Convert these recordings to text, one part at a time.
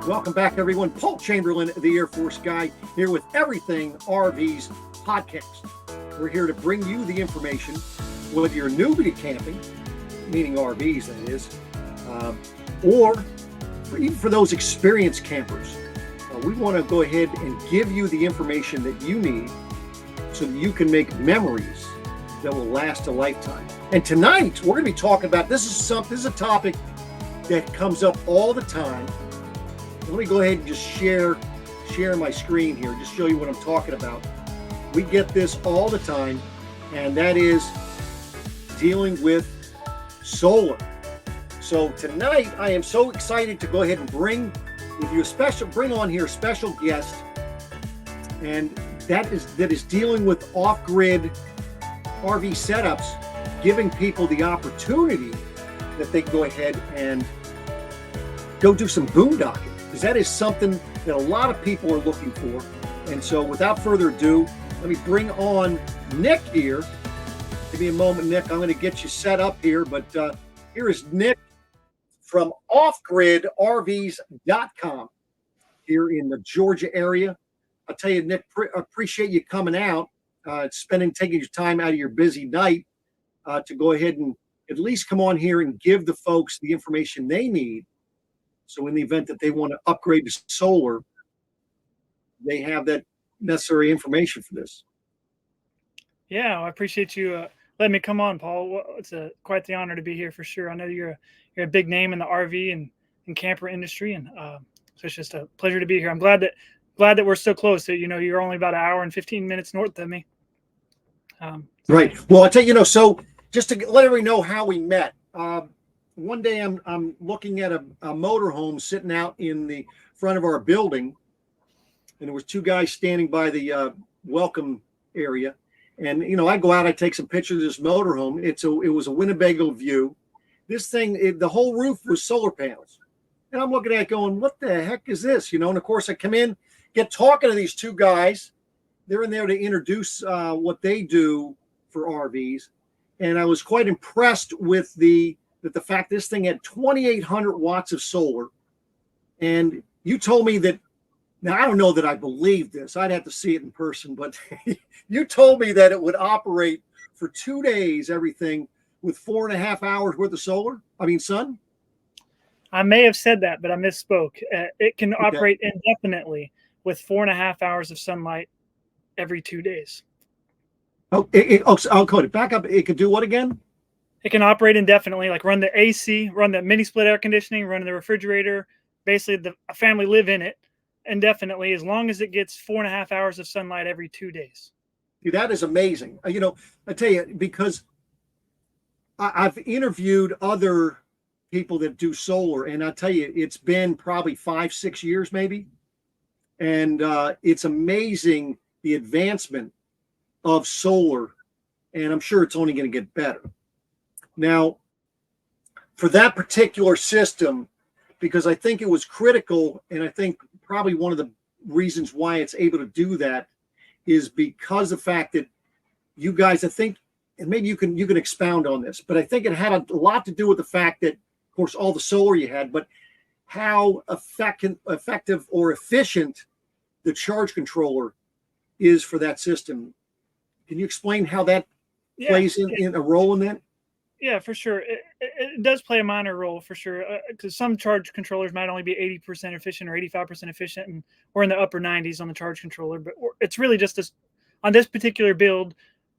Welcome back, everyone. Paul Chamberlain, the Air Force guy, here with Everything RVs podcast. We're here to bring you the information, whether you're newbie to camping, meaning RVs, that is, or even for those experienced campers. We want to go ahead and give you the information that you need so that you can make memories that will last a lifetime. And tonight, we're going to be talking about, this is a topic that comes up all the time. Let me go ahead and just share my screen here, just show you what I'm talking about. We get this all the time, and that is dealing with solar. So tonight, I am so excited to go ahead and bring on here a special guest, and that is dealing with off-grid RV setups, giving people the opportunity that they can go ahead and go do some boondocking, because that is something that a lot of people are looking for. And so without further ado, let me bring on Nick here. Give me a moment, Nick. I'm going to get you set up here, but here is Nick from offgridrvs.com here in the Georgia area. I'll tell you, Nick, appreciate you coming out, taking your time out of your busy night to go ahead and at least come on here and give the folks the information they need. So in the event that they want to upgrade to solar, they have that necessary information for this. Yeah, I appreciate you letting me come on, Paul. It's quite the honor to be here for sure. I know you're a big name in the RV and camper industry, and so it's just a pleasure to be here. I'm glad that we're so close. So, you're only about an hour and 15 minutes north of me. Right. Well, I tell you, so just to let everybody know how we met. One day I'm looking at a motorhome sitting out in the front of our building, and there was two guys standing by the welcome area. And I go out, I take some pictures of this motorhome. It was a Winnebago View. This thing, the whole roof was solar panels, and I'm looking at it going, "What the heck is this?" And of course, I come in, get talking to these two guys. They're in there to introduce what they do for RVs, and I was quite impressed with the fact this thing had 2,800 watts of solar. And you told me that, now I don't know that I believe this, I'd have to see it in person, but you told me that it would operate for 2 days, everything, with 4.5 hours worth of sun. I may have said that, but I misspoke. It can operate indefinitely with 4.5 hours of sunlight every 2 days. I'll code it back up. It could do what again? It can operate indefinitely, like run the AC, run the mini split air conditioning, run the refrigerator. Basically, a family live in it indefinitely as long as it gets 4.5 hours of sunlight every 2 days. Dude, that is amazing. I tell you, because I've interviewed other people that do solar, and I tell you, it's been probably 5-6 years maybe. And it's amazing the advancement of solar, and I'm sure it's only going to get better. Now, for that particular system, because I think it was critical, and I think probably one of the reasons why it's able to do that is because of the fact that you guys, I think, and maybe you can expound on this, but I think it had a lot to do with the fact that, of course, all the solar you had, but how effective or efficient the charge controller is for that system. Can you explain how that plays in a role in that? Yeah, for sure. It does play a minor role for sure, because some charge controllers might only be 80% efficient or 85% efficient, and we're in the upper 90s on the charge controller. But it's really just this. On this particular build,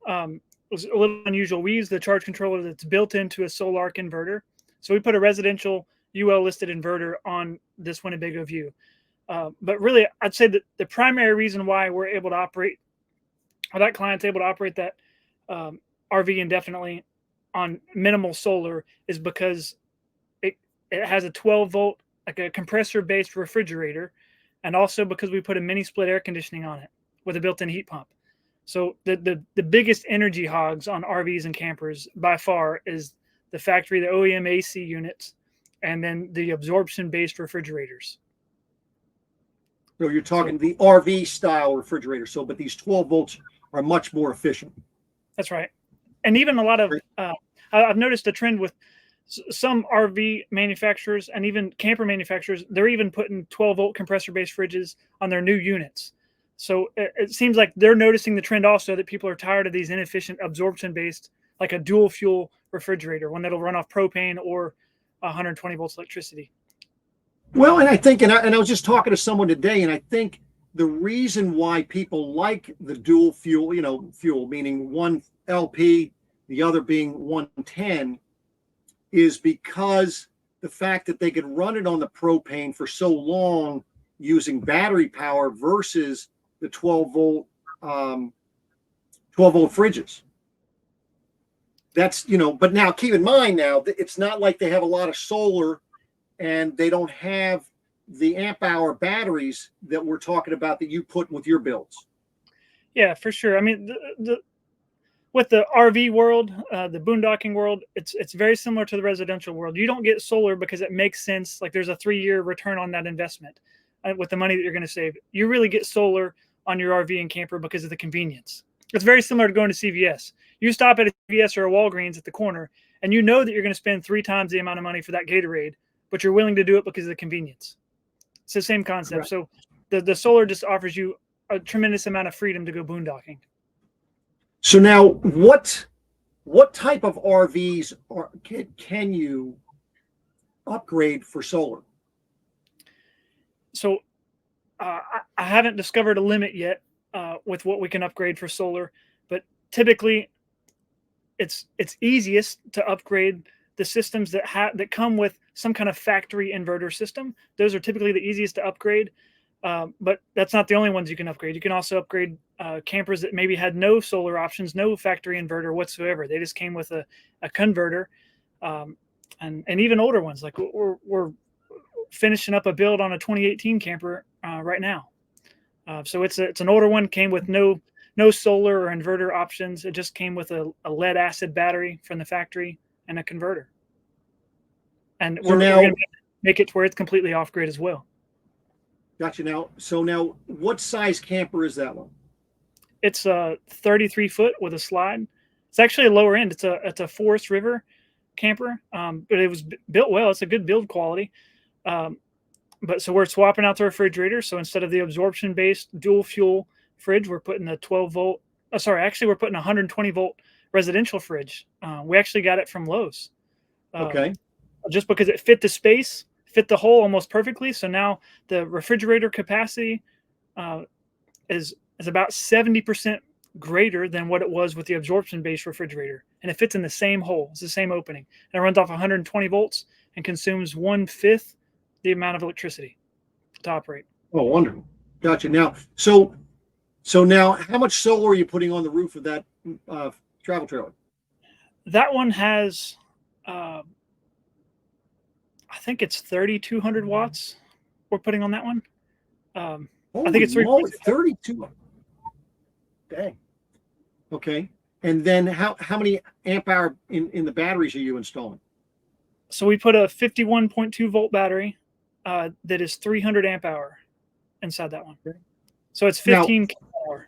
it was a little unusual. We use the charge controller that's built into a Sol-Ark inverter. So we put a residential UL listed inverter on this Winnebago View. But really, I'd say that the primary reason why we're able to operate, or that client's able to operate that RV indefinitely on minimal solar, is because it has a 12 volt, like a compressor based refrigerator, and also because we put a mini split air conditioning on it with a built-in heat pump. So the biggest energy hogs on RVs and campers by far is the factory, the OEM AC units, and then the absorption based refrigerators. So you're talking the RV style refrigerator. So, but these 12 volts are much more efficient. That's right. And even a lot of, I've noticed a trend with some RV manufacturers and even camper manufacturers, they're even putting 12-volt compressor-based fridges on their new units. So it seems like they're noticing the trend also that people are tired of these inefficient absorption-based, like a dual fuel refrigerator, one that'll run off propane or 120 volts electricity. Well, and I think, and I was just talking to someone today, and I think the reason why people like the dual fuel, fuel meaning one LP, the other being 110, is because the fact that they could run it on the propane for so long using battery power versus the 12-volt fridges. That's, but now keep in mind now, it's not like they have a lot of solar and they don't have the amp hour batteries that we're talking about that you put with your builds. Yeah, for sure. I mean, with the RV world, the boondocking world, it's very similar to the residential world. You don't get solar because it makes sense. Like there's a 3-year return on that investment with the money that you're going to save. You really get solar on your RV and camper because of the convenience. It's very similar to going to CVS. You stop at a CVS or a Walgreens at the corner, and you know that you're going to spend 3 times the amount of money for that Gatorade, but you're willing to do it because of the convenience. It's the same concept. Right. So the solar just offers you a tremendous amount of freedom to go boondocking. So now, what type of RVs can you upgrade for solar? So I haven't discovered a limit yet with what we can upgrade for solar, but typically it's easiest to upgrade the systems that come with some kind of factory inverter system. Those are typically the easiest to upgrade, but that's not the only ones you can upgrade. You can also upgrade campers that maybe had no solar options, no factory inverter whatsoever. They just came with a converter, and even older ones. Like we're finishing up a build on a 2018 camper right now. So it's an older one, came with no solar or inverter options. It just came with a lead acid battery from the factory and a converter. And we're going to make it to where it's completely off grid as well. Gotcha. Now, what size camper is that one? It's a 33 foot with a slide. It's actually a lower end. It's a Forest River camper, but it was built well. It's a good build quality. But so we're swapping out the refrigerator. So instead of the absorption based dual fuel fridge, we're putting a 12-volt. We're putting a 120 volt residential fridge. We actually got it from Lowe's. Okay. Just because it fit the space, fit the hole almost perfectly. So now the refrigerator capacity is about 70% greater than what it was with the absorption-based refrigerator. And it fits in the same hole. It's the same opening. And it runs off 120 volts and consumes 1/5 the amount of electricity to operate. Oh, wonderful. Gotcha. Now, so now how much solar are you putting on the roof of that travel trailer? That one has, I think it's 3,200 watts we're putting on that one. I think it's 32. Dang. Okay. And then how many amp hour in the batteries are you installing? So we put a 51.2 volt battery that is 300 amp hour inside that one. Okay. So it's 15 hour.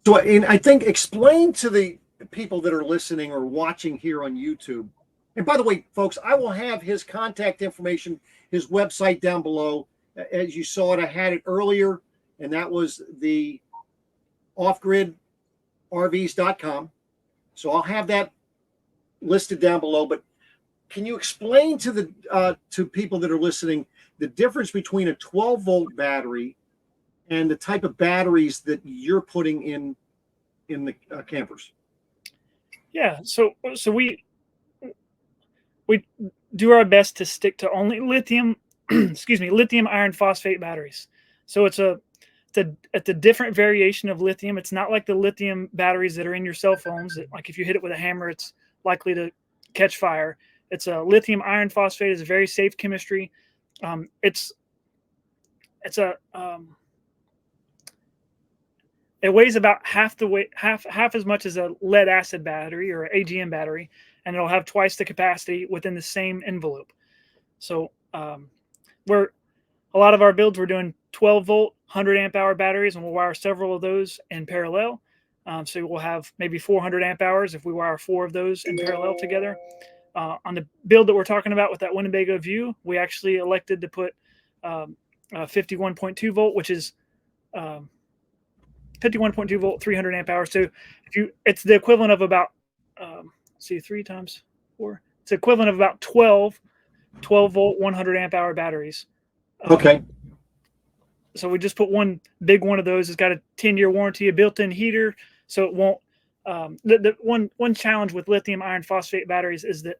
So, and I think explain to the people that are listening or watching here on YouTube. And by the way, folks, I will have his contact information, his website down below. As you saw it, I had it earlier, and that was the offgridrvs.com. So I'll have that listed down below. But can you explain to the to people that are listening the difference between a 12-volt battery and the type of batteries that you're putting in the campers? Yeah, so we do our best to stick to only lithium, lithium iron phosphate batteries. So it's a different variation of lithium. It's not like the lithium batteries that are in your cell phones. Like if you hit it with a hammer, it's likely to catch fire. It's a lithium iron phosphate. Is a very safe chemistry. It weighs about half the weight, half as much as a lead acid battery or AGM battery, and it'll have twice the capacity within the same envelope. So a lot of our builds, we're doing 12-volt, 100 amp hour batteries, and we'll wire several of those in parallel. So we'll have maybe 400 amp hours if we wire 4 of those in parallel together. On the build that we're talking about with that Winnebago View, we actually elected to put 51.2 volt, which is 51.2 volt, 300 amp hours. So it's the equivalent of about, see, 3 times 4. It's equivalent of about 12 volt, 100 amp hour batteries. Okay. So we just put one big one of those. It's got a 10-year warranty, a built-in heater, so it won't. The one challenge with lithium iron phosphate batteries is that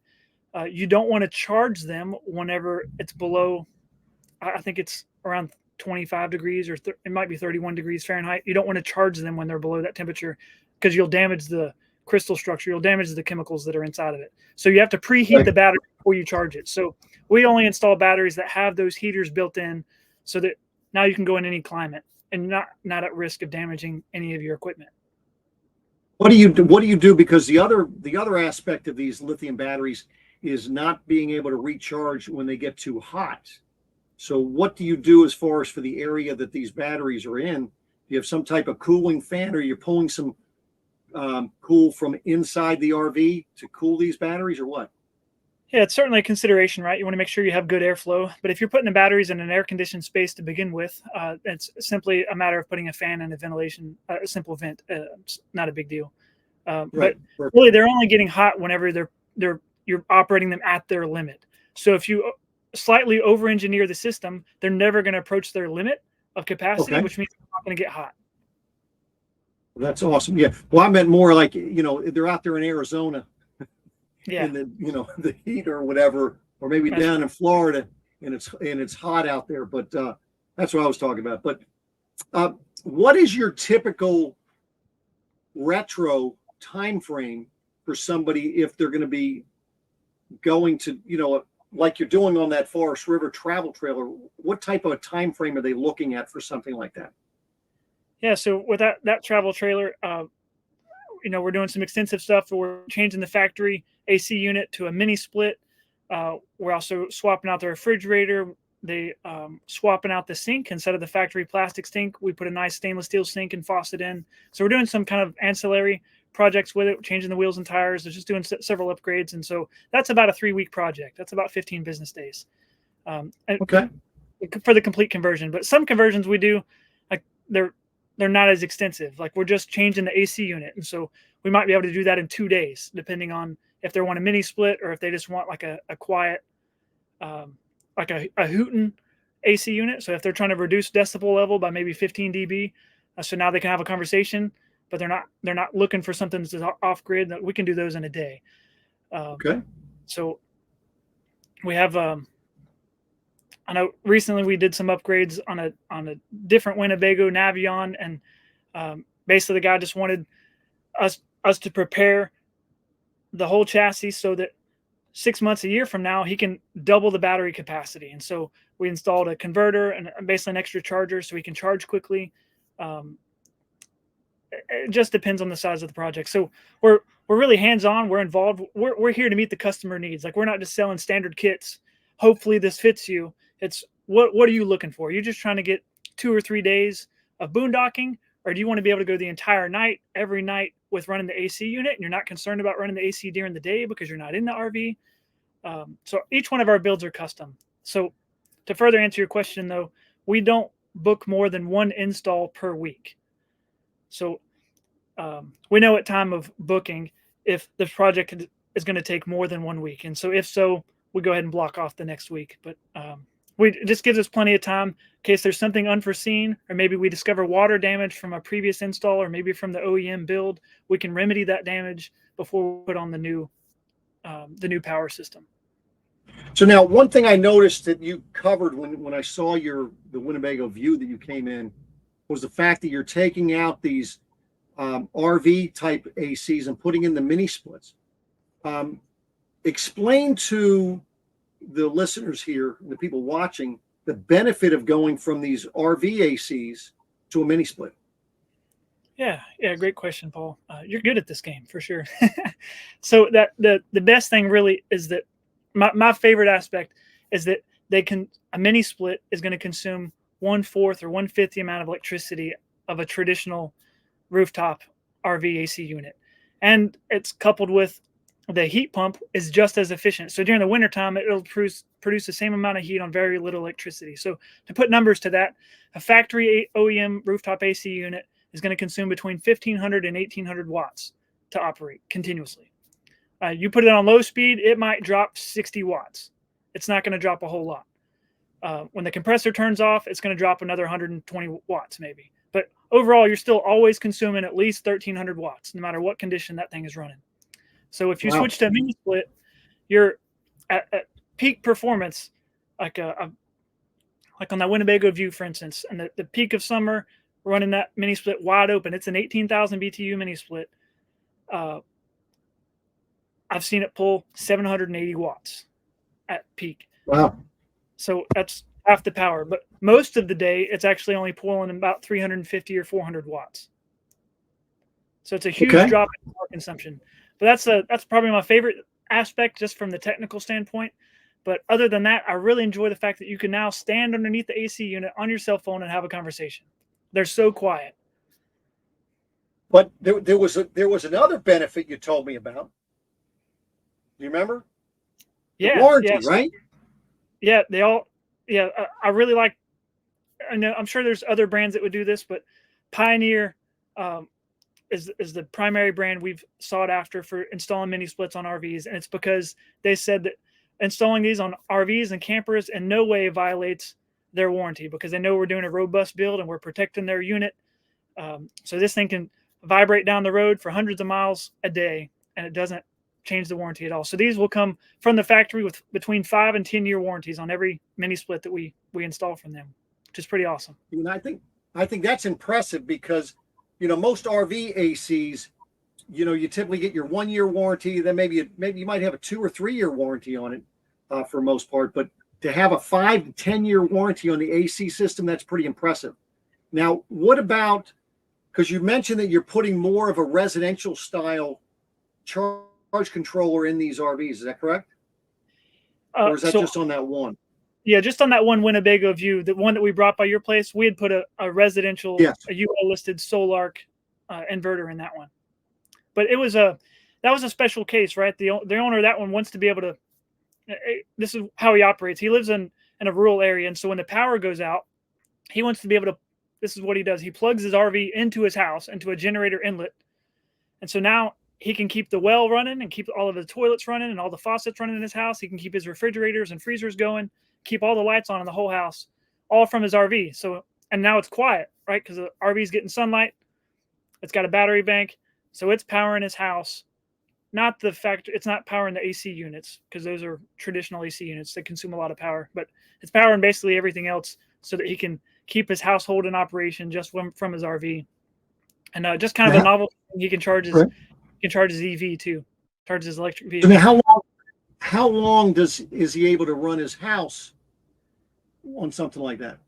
you don't want to charge them whenever it's below, I think it's around 25 degrees, or it might be 31 degrees Fahrenheit. You don't want to charge them when they're below that temperature, because you'll damage the crystal structure. You'll damage the chemicals that are inside of it. So you have to preheat the battery before you charge it. So we only install batteries that have those heaters built in, so that now you can go in any climate and not at risk of damaging any of your equipment. What do you do? Because the other aspect of these lithium batteries is not being able to recharge when they get too hot. So what do you do as far as for the area that these batteries are in? Do you have some type of cooling fan, or you're pulling some cool from inside the RV to cool these batteries, or what? Yeah, it's certainly a consideration, right? You want to make sure you have good airflow. But if you're putting the batteries in an air-conditioned space to begin with, it's simply a matter of putting a fan and a ventilation, a simple vent. It's not a big deal. But really, they're only getting hot whenever you're operating them at their limit. So if you slightly over-engineer the system, they're never going to approach their limit of capacity, which means they're not going to get hot. That's awesome. Yeah. Well, I meant more like, they're out there in Arizona. Yeah. In the the heat or whatever, or maybe down in Florida, and it's hot out there. But that's what I was talking about. But what is your typical retro time frame for somebody if they're going to be going to, like you're doing on that Forest River travel trailer? What type of a time frame are they looking at for something like that? Yeah. So with that travel trailer, we're doing some extensive stuff. We're changing the factory AC unit to a mini split. We're also swapping out the refrigerator. They swapping out the sink. Instead of the factory plastic sink, we put a nice stainless steel sink and faucet in. So we're doing some kind of ancillary projects with it, changing the wheels and tires. They're just doing several upgrades. And so that's about a 3-week project. That's about 15 business days. Okay. For the complete conversion. But some conversions we do, like they're not as extensive. Like we're just changing the AC unit. And so we might be able to do that in 2 days, depending on if they want a mini split or if they just want like a quiet, like a Hooten AC unit. So if they're trying to reduce decibel level by maybe 15 dB, so now they can have a conversation, but they're not looking for something that's off grid. That we can do those in a day. So we have, I know recently we did some upgrades on a different Winnebago Navion, and basically the guy just wanted us to prepare the whole chassis so that 6 months, a year from now, he can double the battery capacity. And so we installed a converter and basically an extra charger so he can charge quickly. It just depends on the size of the project. So we're really hands-on. We're involved. We're here to meet the customer needs. Like we're not just selling standard kits. Hopefully this fits you. It's what are you looking for? You're just trying to get 2 or 3 days of boondocking, or do you want to be able to go the entire night, every night with running the AC unit, and you're not concerned about running the AC during the day because you're not in the RV? So each one of our builds are custom. So to further answer your question, though, we don't book more than 1 install per week. So we know at time of booking if the project is going to take more than 1 week. And so if so, we go ahead and block off the next week. But it just gives us plenty of time in case there's something unforeseen, or maybe we discover water damage from a previous install, or maybe from the OEM build. We can remedy that damage before we put on the new power system. So now, one thing I noticed that you covered when I saw the Winnebago View that you came in was the fact that you're taking out these RV type ACs and putting in the mini splits. Explain to the listeners here, the people watching, the benefit of going from these RV ACs to a mini split. Yeah, great question, Paul. You're good at this game for sure. So that the best thing really is that my favorite aspect is that a mini split is going to consume 1/4 or 1/5 the amount of electricity of a traditional rooftop RV AC unit, and it's coupled with the heat pump is just as efficient. So during the wintertime, it'll produce the same amount of heat on very little electricity. So to put numbers to that, a factory OEM rooftop AC unit is going to consume between 1,500 and 1,800 watts to operate continuously. You put it on low speed, it might drop 60 watts. It's not going to drop a whole lot. When the compressor turns off, it's going to drop another 120 watts maybe. But overall, you're still always consuming at least 1,300 watts, no matter what condition that thing is running. So if you switch to a mini split, you're at peak performance, like on that Winnebago View, for instance, and the peak of summer, running that mini split wide open. It's an 18,000 BTU mini split. I've seen it pull 780 watts at peak. Wow. So that's half the power. But most of the day, it's actually only pulling about 350 or 400 watts. So it's a huge drop in power consumption. But that's probably my favorite aspect, just from the technical standpoint. But other than that, I really enjoy the fact that you can now stand underneath the AC unit on your cell phone and have a conversation. They're so quiet. But there was another benefit you told me about. Do you remember? Yeah. The warranty, right? Yeah, they all. Yeah, I really like. I know, I'm sure there's other brands that would do this, but Pioneer is the primary brand we've sought after for installing mini splits on RVs, and it's because they said that installing these on RVs and campers in no way violates their warranty, because they know we're doing a robust build and we're protecting their unit. So this thing can vibrate down the road for hundreds of miles a day, and it doesn't change the warranty at all. So these will come from the factory with between 5 and 10 year warranties on every mini split that we install from them, which is pretty awesome. And I think that's impressive, because most RV ACs, you typically get your 1 year warranty, then maybe you might have a 2 or 3 year warranty on it for most part, but to have a 5 to 10 year warranty on the AC system, that's pretty impressive. Now, what about, because you mentioned that you're putting more of a residential style charge controller in these RVs, is that correct? Or is that just on that one? Yeah, just on that one Winnebago View, the one that we brought by your place, we had put a residential, a UL listed 𝐓𝐿 inverter in that one. But that was a special case, right? The owner of that one wants to be able to, this is how he operates. He lives in a rural area, and so when the power goes out, he wants to be able to, this is what he does. He plugs his RV into his house, into a generator inlet. And so now he can keep the well running and keep all of the toilets running and all the faucets running in his house. He can keep his refrigerators and freezers going, keep all the lights on in the whole house, all from his RV. So, and now it's quiet, right? Because the RV is getting sunlight. It's got a battery bank. So it's powering his house. Not the fact, it's not powering the AC units, because those are traditional AC units that consume a lot of power, but it's powering basically everything else so that he can keep his household in operation just from his RV. And just kind of a novel thing, he can charge his EV too, charge his electric vehicle. I mean, how long is he able to run his house on something like that?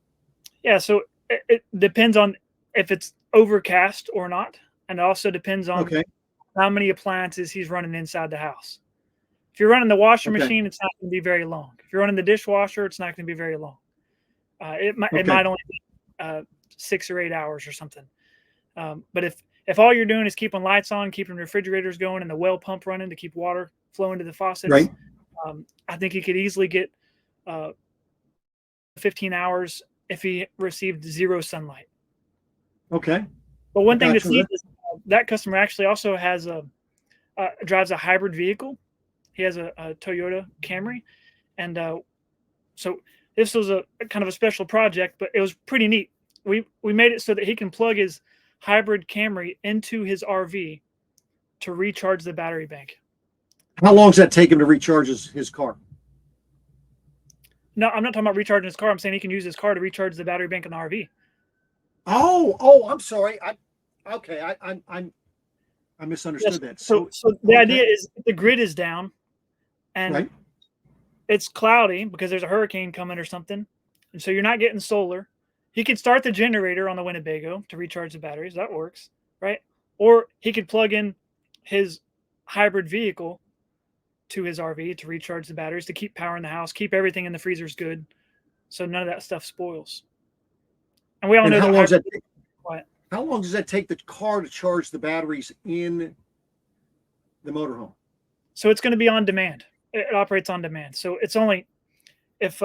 Yeah, so it depends on if it's overcast or not, and it also depends on how many appliances he's running inside the house. If you're running the washer machine, it's not going to be very long. If you're running the dishwasher, it's not going to be very long. It might only be 6 or 8 hours or something. But if all you're doing is keeping lights on, keeping refrigerators going, and the well pump running to keep water flowing to the faucets, I think he could easily get 15 hours if he received 0 sunlight. Okay. But one thing that's neat is that customer actually also has drives a hybrid vehicle. He has a Toyota Camry, and so this was a kind of a special project, but it was pretty neat. We made it so that he can plug his hybrid Camry into his RV to recharge the battery bank. How long does that take him to recharge his car? No, I'm not talking about recharging his car. I'm saying he can use his car to recharge the battery bank in the RV. Oh, I'm sorry. I misunderstood that. So the idea is the grid is down, and it's cloudy because there's a hurricane coming or something, and so you're not getting solar. He could start the generator on the Winnebago to recharge the batteries. That works, right? Or he could plug in his hybrid vehicle to his RV to recharge the batteries, to keep power in the house, keep everything in the freezers good, so none of that stuff spoils. And we all know how long does that take the car to charge the batteries in the motorhome? So it's going to be on demand. It operates on demand. So it's only if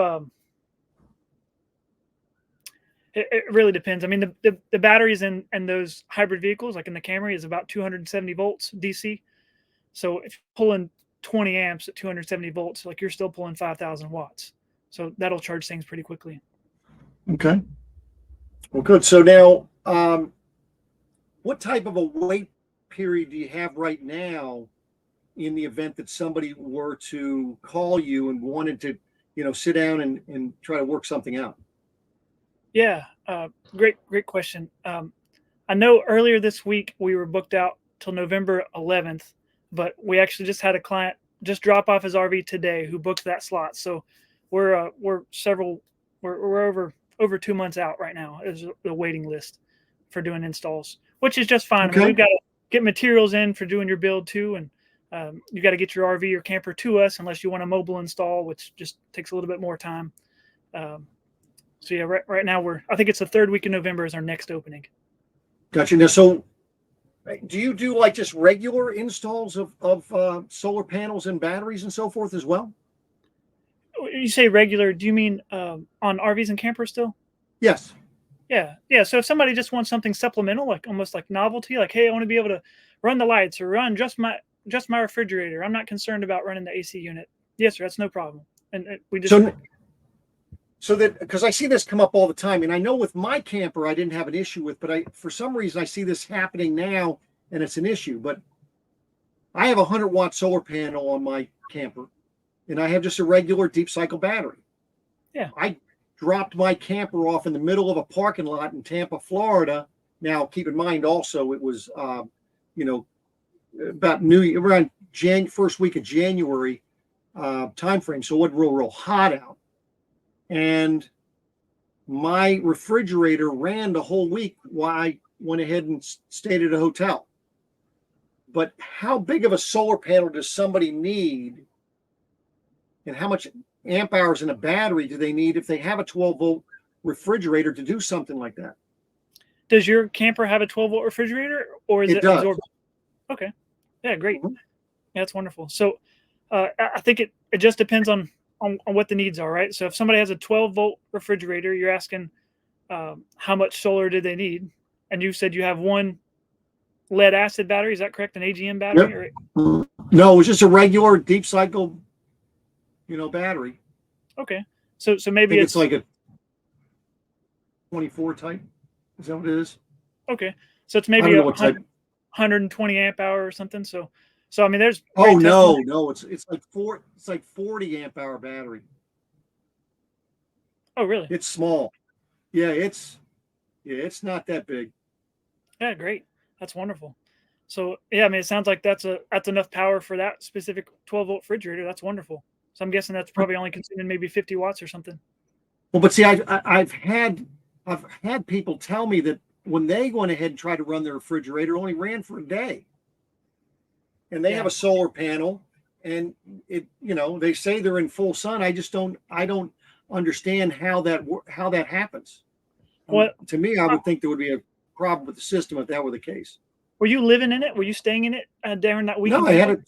it really depends. I mean, the batteries in those hybrid vehicles, like in the Camry, is about 270 volts DC. So if you're pulling 20 amps at 270 volts, like you're still pulling 5,000 watts. So that'll charge things pretty quickly. Okay. Well, good. So now, what type of a wait period do you have right now in the event that somebody were to call you and wanted to, sit down and try to work something out? Yeah, great question. I know earlier this week we were booked out till November 11th, but we actually just had a client just drop off his RV today who booked that slot. So we're over 2 months out right now as the waiting list for doing installs, which is just fine. Okay. I mean, we've got to get materials in for doing your build too, and you got to get your RV or camper to us unless you want a mobile install, which just takes a little bit more time. So yeah, right now I think it's the 3rd week in November is our next opening. Gotcha. Now, so do you do like just regular installs of solar panels and batteries and so forth as well? You say regular, do you mean on RVs and campers still? Yes. Yeah. So if somebody just wants something supplemental, like almost like novelty, like, hey, I want to be able to run the lights or run just my refrigerator. I'm not concerned about running the AC unit. Yes, sir, that's no problem. And we just so that, because I see this come up all the time, and I know with my camper I didn't have an issue with, but for some reason I see this happening now and it's an issue. But I have a 100-watt solar panel on my camper, and I have just a regular deep cycle battery. Yeah. I dropped my camper off in the middle of a parking lot in Tampa, Florida. Now, keep in mind also, it was, about around first week of January timeframe. So it wasn't real hot out. And my refrigerator ran the whole week while I went ahead and stayed at a hotel. But how big of a solar panel does somebody need? And how much amp hours in a battery do they need if they have a 12-volt refrigerator to do something like that? Does your camper have a 12-volt refrigerator, or is it absorbed? Okay. Yeah, great. Mm-hmm. Yeah, that's wonderful. So I think it just depends on what the needs are, right? So if somebody has a 12-volt refrigerator, you're asking how much solar do they need? And you said you have one lead acid battery. Is that correct? An AGM battery? Yep. No, it was just a regular deep cycle, battery. Okay. So maybe it's like a 24 type. Is that what it is? Okay. So it's maybe 120 amp hour or something. So I mean, there's. Oh no, it's like 40 amp hour battery. Oh really? It's small. Yeah, it's not that big. Yeah, great. That's wonderful. So yeah, I mean, it sounds like that's enough power for that specific 12-volt refrigerator. That's wonderful. So I'm guessing that's probably only consuming maybe 50 watts or something. Well, but see, I've had people tell me that when they went ahead and tried to run their refrigerator, it only ran for a day. And they have a solar panel, and they say they're in full sun. I don't understand how that happens. Well, to me, I would think there would be a problem with the system if that were the case. Were you living in it? Were you staying in it during that weekend?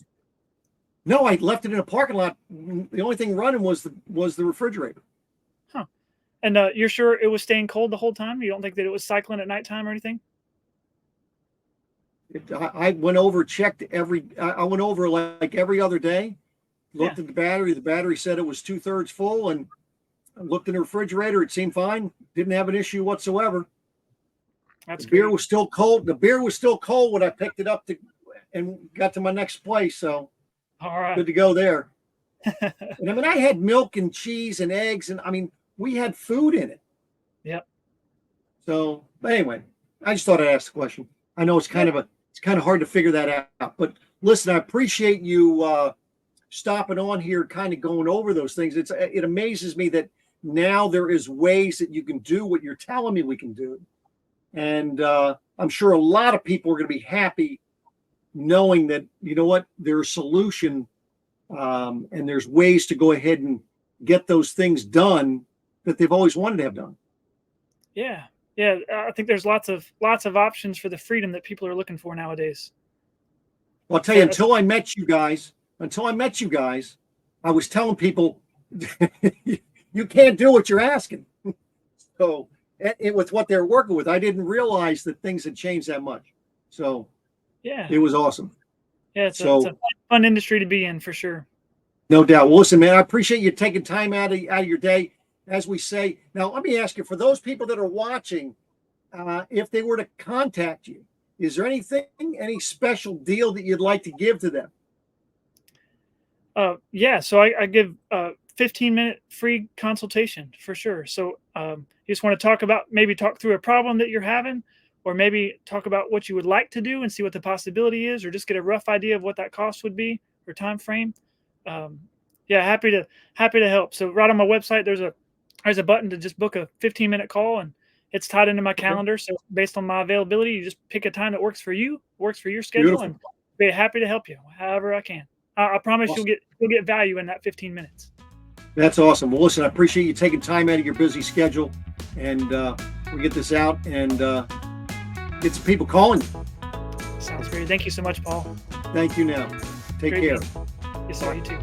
No, I left it in a parking lot. The only thing running was the refrigerator. Huh. And you're sure it was staying cold the whole time? You don't think that it was cycling at nighttime or anything? I went over, checked I went over like every other day, looked at the battery. The battery said it was 2/3 full, and I looked in the refrigerator. It seemed fine. Didn't have an issue whatsoever. That's the beer was still cold. The beer was still cold when I picked it up and got to my next place. So all right, good to go there. And I mean, I had milk and cheese and eggs, and I mean, we had food in it. Yep. So, but anyway, I just thought I'd ask the question. I know it's kind of hard to figure that out, but listen, I appreciate you stopping on here, kind of going over those things. It amazes me that now there is ways that you can do what you're telling me we can do. And I'm sure a lot of people are going to be happy knowing that, there's a solution and there's ways to go ahead and get those things done that they've always wanted to have done. Yeah. Yeah. I think there's lots of options for the freedom that people are looking for nowadays. Well, I'll tell you, until I met you guys, until I met you guys, I was telling people you can't do what you're asking. So with what they're working with, I didn't realize that things had changed that much. So Yeah, it was awesome. Yeah, it's a fun industry to be in for sure. No doubt. Well, listen, man, I appreciate you taking time out of your day, as we say. Now, let me ask you, for those people that are watching, if they were to contact you, is there anything, any special deal that you'd like to give to them? Yeah, so I give 15-minute free consultation for sure. So you just want to maybe talk through a problem that you're having, or maybe talk about what you would like to do and see what the possibility is, or just get a rough idea of what that cost would be or time frame. Yeah, happy to help. So right on my website, there's a button to just book a 15-minute call, and it's tied into my calendar. So based on my availability, you just pick a time that works for you, works for your schedule, Beautiful. And be happy to help you however I can. I promise awesome. you'll get value in that 15 minutes. That's awesome. Well, listen, I appreciate you taking time out of your busy schedule, and we'll get this out and get some people calling you. Sounds great. Thank you so much, Paul. Thank you now. Take care. Yes, sir. You too.